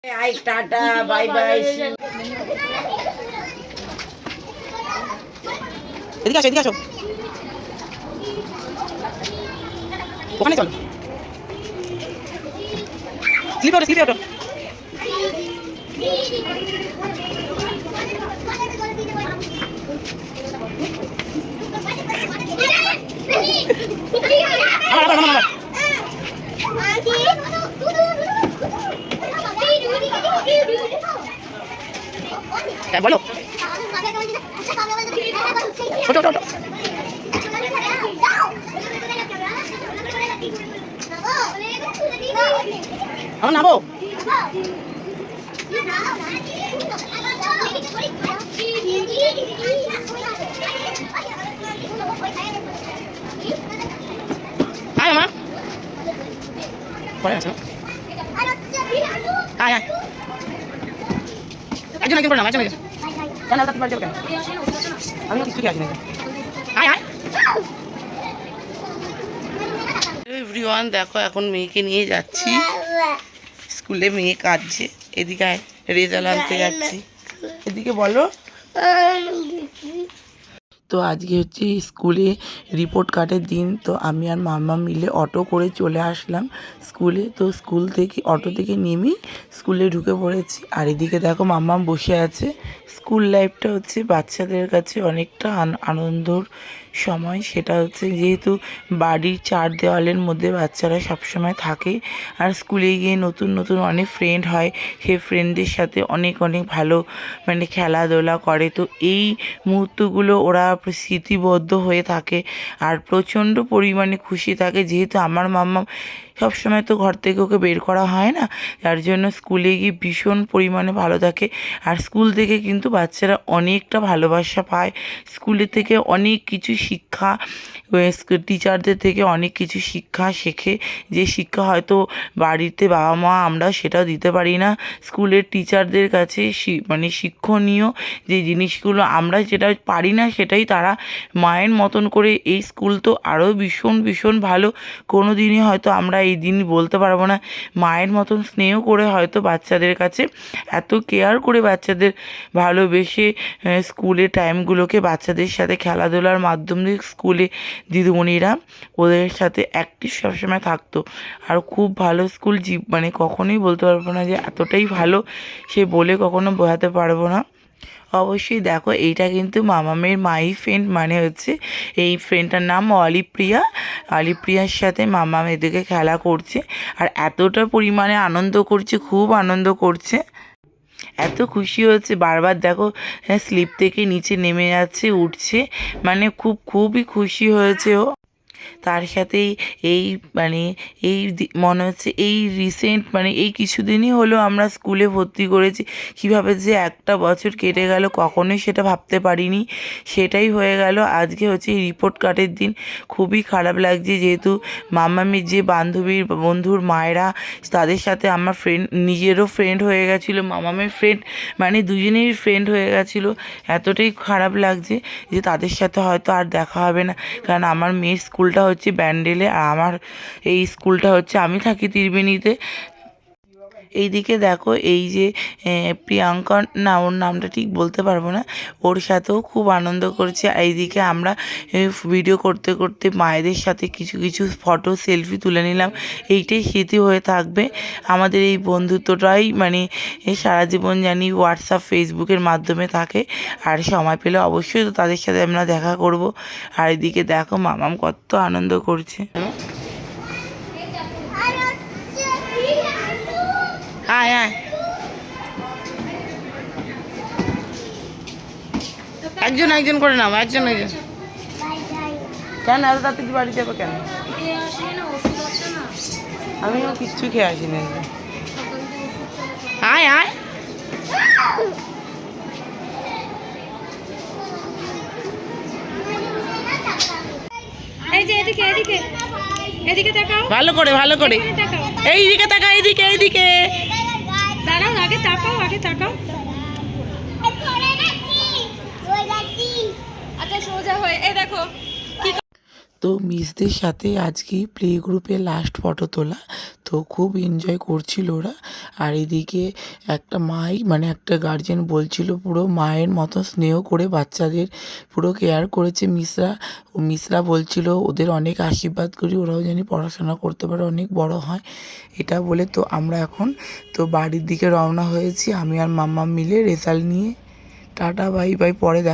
Tata bye bye. এদিকে আসো, এদিকে আসো, ওখানে চলো। স্লিপে ওঠো, স্লিপে ওঠো। বলো আমার নামো। আয় আমার পরে আসো। আয় আয়, একজন একজন করে নাম, একজন একজন। কেন তাতে বাড়ি যাবো কেন? আমিও কিছু খেয়ে আসি না। আয় আয়। এভরিওয়ান দেখো, এখন মেয়েকে নিয়ে যাচ্ছি স্কুলে। মেয়ে কাঁদছে। এদিকে আয়, রেজাল্ট আনতে যাচ্ছি। এদিকে বলো। তো আজকে হচ্ছে স্কুলে রিপোর্ট কার্ডের দিন। তো আমি আর মাম্মা মিলে অটো করে চলে আসলাম স্কুলে। তো স্কুল থেকে অটো থেকে নেমেই স্কুলে ঢুকে পড়েছি। আর এদিকে দেখো মাম্মাম বসে আছে। স্কুল লাইফটা হচ্ছে বাচ্চাদের কাছে অনেকটা আনন্দর সময়। সেটা হচ্ছে যেহেতু বাড়ির চার দেওয়ালের মধ্যে বাচ্চারা সবসময় থাকে, আর স্কুলে গিয়ে নতুন নতুন অনেক ফ্রেন্ড হয়। সেই ফ্রেন্ডদের সাথে অনেক অনেক ভালো মানে খেলাধুলা করে। তো এই মুহূর্তগুলো ওরা স্মৃতিবদ্ধ হয়ে থাকে আর প্রচণ্ড পরিমাণে খুশি থাকে। যেহেতু আমার মাম্মা সবসময় তো ঘর থেকে ওকে বের করা হয় না, যার জন্য স্কুলে গিয়ে ভীষণ পরিমাণে ভালো থাকে। আর স্কুল থেকে কিন্তু বাচ্চারা অনেকটা ভালোবাসা পায়। স্কুলে থেকে অনেক কিছু শিক্ষা, টিচারদের থেকে অনেক কিছু শিক্ষা শেখে, যে শিক্ষা হয়তো বাড়িতে বাবা মা আমরা সেটাও দিতে পারি না। স্কুলের টিচারদের কাছে মানে শিক্ষণীয় যে জিনিসগুলো আমরা যেটা পারি না সেটাই তারা মায়ের মতন করে। এই স্কুল তো আরও ভীষণ ভীষণ ভালো। কোনো দিনই হয়তো আমরা এই দিন বলতে পারবো না মায়ের মতন স্নেহ করে হয়তো বাচ্চাদের কাছে এত কেয়ার করে বাচ্চাদের ভালোবেসে স্কুলের টাইমগুলোকে বাচ্চাদের সাথে খেলাধুলার মাধ্যমে স্কুলে দিদিমণিরা ওদের সাথে অ্যাক্টিভ সবসময় থাকতো। আর খুব ভালো স্কুল মানে কখনোই বলতে পারবো না যে এতটাই ভালো, সে বলে কখনো বোঝাতে পারবো না। অবশ্যই দেখো, এইটা কিন্তু মামামের মাই ফ্রেন্ড, মানে হচ্ছে এই ফ্রেন্ডটার নাম অলিপ্রিয়া। অলিপ্রিয়ার সাথে মামাম এদিকে খেলা করছে আর এতটা পরিমাণে আনন্দ করছে, খুব আনন্দ করছে, এত খুশি হচ্ছে। বারবার দেখো স্লিপ থেকে নিচে নেমে যাচ্ছে, উঠছে, মানে খুবই খুশি হয়েছে ও। তার সাথেই এই মানে এই মনে হচ্ছে এই রিসেন্ট মানে এই কিছুদিনই হলো আমরা স্কুলে ভর্তি করেছি। কীভাবে যে একটা বছর কেটে গেল কখনোই সেটা ভাবতে পারিনি। সেটাই হয়ে গেল। আজকে হচ্ছে রিপোর্ট কার্ডের দিন। খুবই খারাপ লাগছে, যেহেতু মামামির যে বন্ধুর মায়েরা, তাদের সাথে আমার নিজেরও ফ্রেন্ড হয়ে গেছিলো, মামামের ফ্রেন্ড, মানে দুজনেরই ফ্রেন্ড হয়ে গেছিলো। এতটাই খারাপ লাগছে যে তাদের সাথে হয়তো আর দেখা হবে না। কারণ আমার মেয়ের স্কুলটা হচ্ছে ব্যান্ডেলে, আর আমার এই স্কুলটা হচ্ছে, আমি থাকি ত্রিবেণীতে। এইদিকে দেখো, এই যে প্রিয়াঙ্কা, না ওর নামটা ঠিক বলতে পারবো না, ওর সাথেও খুব আনন্দ করছে। এইদিকে আমরা ভিডিও করতে করতে মায়েদের সাথে কিছু কিছু ফটো সেলফি তুলে নিলাম। এইটাই স্মৃতি হয়ে থাকবে আমাদের এই বন্ধুত্বটাই, মানে সারা জীবন জানি হোয়াটসঅ্যাপ ফেসবুকের মাধ্যমে থাকে। আর সময় পেলে অবশ্যই তো তাদের সাথে আমরা দেখা করব। আর এদিকে দেখো মামাম কত আনন্দ করছে। আয় আয়, একজন একজন করে নাও, একজন একজন। কেন এত তাড়াতাড়ি বাড়ি যাবো কেন? আমিও কিচ্ছু খেয়ে আসিনি। আয় আয়, এই যে এদিকে এদিকে এদিকে তাকাও, ভালো করে ভালো করে, এইদিকে তাকাও, এইদিকে এইদিকে। দাঁড়াও, আগে তাকাও, আগে তাকাও। আচ্ছা সোজা হয়ে এই দেখো। তো মিসদের সাথে আজকে প্লে গ্রুপে লাস্ট ফটো তোলা, তো খুব এনজয় করছিল ওরা। আর এদিকে একটা মাই মানে একটা গার্জেন বলছিল পুরো মায়ের মতো স্নেহ করে বাচ্চাদের পুরো কেয়ার করেছে মিসরা। মিসরা বলছিল ওদের অনেক আশীর্বাদ করি, ওরাও যেন পড়াশোনা করতে পারে, অনেক বড় হয়, এটা বলে। তো আমরা এখন তো বাড়ির দিকে রওনা হয়েছি আমি আর মাম্মা মিলে রেজাল্ট নিয়ে। টাটা বাই বাই, পরে দেখা।